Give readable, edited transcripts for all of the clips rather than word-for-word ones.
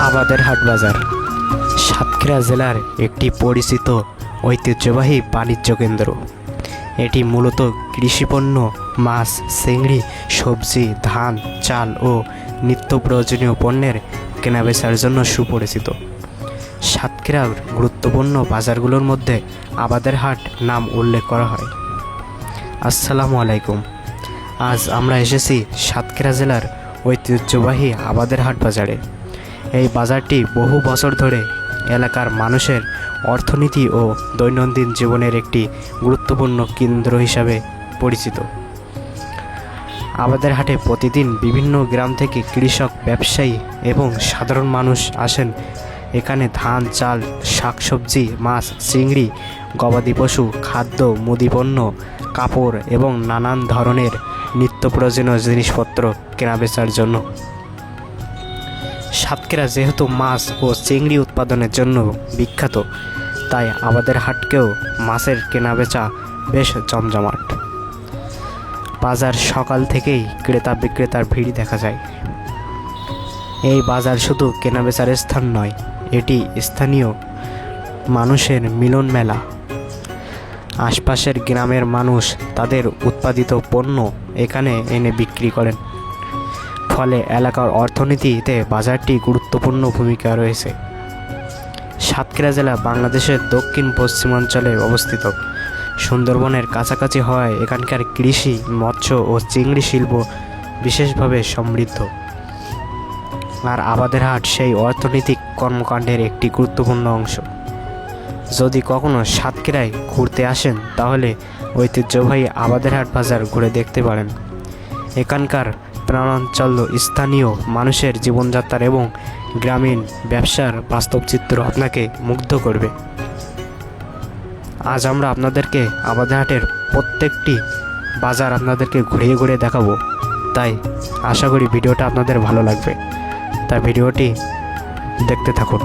আবাদের হাট বাজার সাতক্ষীরা জেলার একটি পরিচিত ঐতিহ্যবাহী বাণিজ্য কেন্দ্র। এটি মূলত কৃষিপণ্য, মাছ, চিংড়ি, সবজি, ধান, চাল ও নিত্য প্রয়োজনীয় পণ্যের কেনাবেচার জন্য সুপরিচিত। সাতক্ষীরার গুরুত্বপূর্ণ বাজারগুলোর মধ্যে আবাদের হাট নাম উল্লেখ করা হয়। আসসালামু আলাইকুম। আজ আমরা এসেছি সাতক্ষীরা জেলার ঐতিহ্যবাহী আবাদের হাট বাজারে। এই বাজারটি বহু বছর ধরে এলাকার মানুষের অর্থনীতি ও দৈনন্দিন জীবনের একটি গুরুত্বপূর্ণ কেন্দ্র হিসাবে পরিচিত। আবাদের হাটে প্রতিদিন বিভিন্ন গ্রাম থেকে কৃষক, ব্যবসায়ী এবং সাধারণ মানুষ আসেন। এখানে ধান, চাল, শাকসবজি, মাছ, চিংড়ি, গবাদি পশু, খাদ্য, মুদিপণ্য, কাপড় এবং নানান ধরনের নিত্য প্রয়োজনীয় জিনিসপত্র কেনাবেচার জন্য। সাতক্ষীরা যেহেতু মাছ ও চিংড়ি উৎপাদনের জন্য বিখ্যাত, তাই আবাদের হাটকেও মাছের কেনাবেচা বেশ জমজমাট। বাজার সকাল থেকেই ক্রেতা বিক্রেতার ভিড় দেখা যায়। এই বাজার শুধু কেনাবেচার স্থান নয়, এটি স্থানীয় মানুষের মিলন মেলা। আশপাশের গ্রামের মানুষ তাদের উৎপাদিত পণ্য এখানে এনে বিক্রি করেন, ফলে এলাকার অর্থনীতিতে বাজারটি গুরুত্বপূর্ণ ভূমিকা রয়েছে। সাতক্ষীরা জেলা বাংলাদেশের দক্ষিণ পশ্চিমাঞ্চলে অবস্থিত। সুন্দরবনের কাছাকাছি হওয়ায় এখানকার কৃষি, মৎস্য ও চিংড়ি শিল্প বিশেষভাবে সমৃদ্ধ। আর আবাদের হাট সেই অর্থনৈতিক কর্মকাণ্ডের একটি গুরুত্বপূর্ণ অংশ। যদি কখনো সাতক্ষীরায় ঘুরতে আসেন, তাহলে ঐতিহ্যবাহী আবাদের হাট বাজার ঘুরে দেখতে পারেন। এখানকার প্রাণাঞ্চল, স্থানীয় মানুষের জীবনযাত্রা এবং গ্রামীণ ব্যবসার বাস্তব চিত্র আপনাকে মুগ্ধ করবে। আজ আমরা আপনাদেরকে আবাদের হাটের প্রত্যেকটি বাজার আপনাদেরকে ঘুরিয়ে ঘুরিয়ে দেখাবো। তাই আশা করি ভিডিওটা আপনাদের ভালো লাগবে। তাই ভিডিওটি দেখতে থাকুন।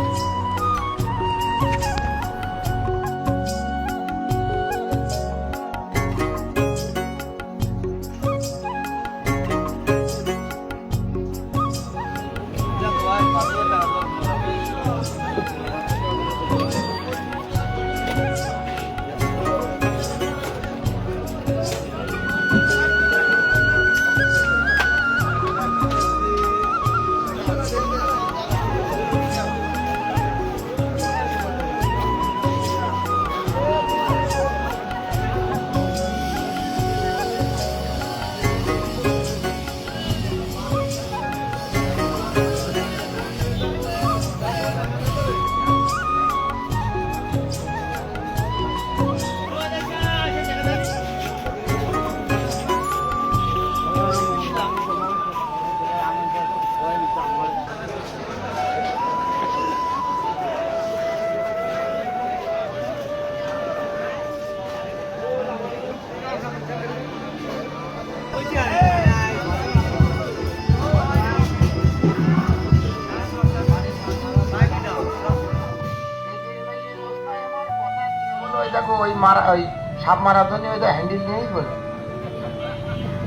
দেখো ওই মারা, ওই সাপ মারার জন্য ওই হ্যান্ডেল নিয়েই বল,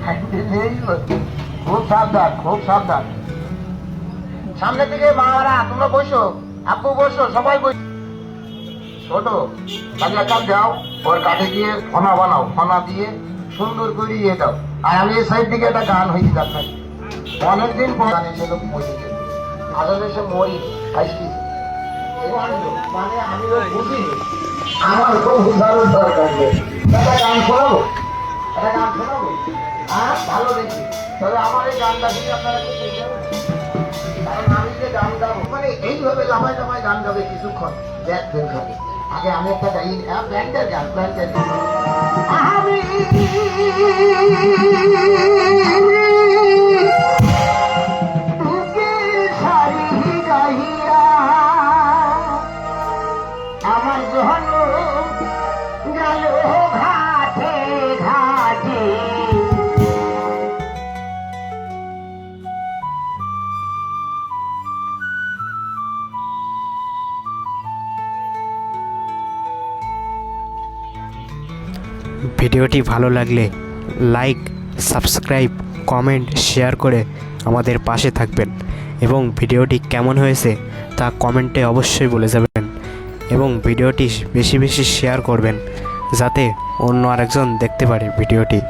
হ্যান্ডেল নিয়েই বল। খুব সাবধান, খুব সাবধান। সামনে থেকে মারা, তোমরা বসো, আপু বসো, সবাই বসো। ছোট কাজে কাজ দাও, ওর কাঠে দিয়ে ফনা বানাও, ফনা দিয়ে সুন্দর করে ইয়ে দাও। আর আমি এই সাইড থেকে একটা গান হয়েছি আপনার অনেকদিন পর গান এসে লোক মরে গেছে, আসলে সে মরি খাইছি। মানে আমি বুঝিনি, আমার খুব উদাহরণ দরকার নেই। একটা গান শোনাবো, একটা গান শোনাবো। হ্যাঁ, ভালো দেখি। তবে আমার এই গানটা শুনে আপনারা একটু দেখে যাবেন, কারণ আমি যে গান গাবো মানে এইভাবে লাফায় লাফায় গান গাবে কিছুক্ষণ, ব্যাগ বের খাবে। আগে আমি একটা গাই, ব্যান্ডের গান, ব্যান্ডের গান। আমি আমার জহন গেল ঘাটে ঘাটে। ভিডিওটি ভালো লাগলে লাইক, সাবস্ক্রাইব কমেন্ট শেয়ার করে আমাদের পাশে থাকবেন এবং ভিডিওটি কেমন হয়েছে তা কমেন্টে অবশ্যই বলে যাবেন এবং ভিডিওটি বেশি বেশি শেয়ার করবেন যাতে অন্য আরেকজন দেখতে পারে ভিডিওটি।